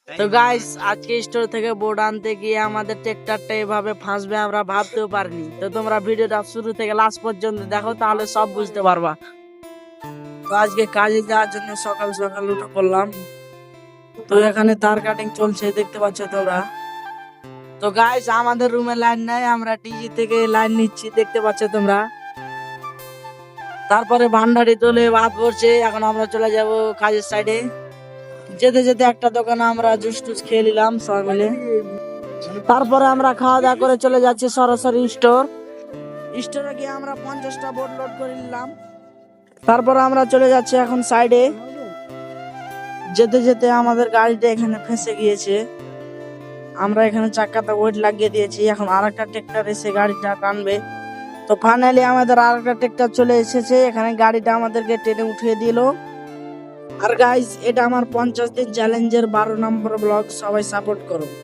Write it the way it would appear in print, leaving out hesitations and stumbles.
তো গাইস আজকে স্টোর থেকে বোর্ড আনতে গিয়ে আমাদের ট্রেক্টরটা এভাবে ফাঁসবে আমরা ভাবতেও পারিনি। তো তোমরা ভিডিওটা শুরু থেকে লাস্ট পর্যন্ত দেখো, তাহলে সব বুঝতে পারবা। তো আজকে কাজে যাওয়ার জন্য সকাল সকাল উঠে পড়লাম। তো এখানে তার কাটিং চলছে, দেখতে পাচ্ছ তোমরা। তো গাইস আমাদের রুমে লাইন নাই, আমরা ডিজি থেকে লাইন নিচ্ছি, দেখতে পাচ্ছ তোমরা। তারপরে ভান্ডারি তোলে ভাত ভরছে, এখন আমরা চলে যাব কাজের সাইডে। যেতে যেতে একটা দোকানে আমরা জুস টুস খেয়ে নিলাম সবাই মিলে। তারপরে আমরা খাওয়া দাওয়া করে চলে যাচ্ছি সরাসরি স্টোরে গিয়ে আমরা 50টা বোর্ড লোড করে নিলাম। তারপরে আমরা চলে যাচ্ছি এখন সাইডে। যেতে যেতে আমাদের গাড়িটা এখানে ফেঁসে গিয়েছে, আমরা এখানে চাকাতে ওয়েট লাগিয়ে দিয়েছি। এখন আরেকটা ট্রেক্টর এসে গাড়িটা টানবে। তো ফাইনালি আমাদের আরেকটা ট্রেক্টর চলে এসেছে, এখানে গাড়িটা আমাদেরকে টেনে উঠিয়ে দিল। আর গাইস এটা আমার 50 দিন চ্যালেঞ্জের 12 নম্বর ব্লগ, সবাই সাপোর্ট করো।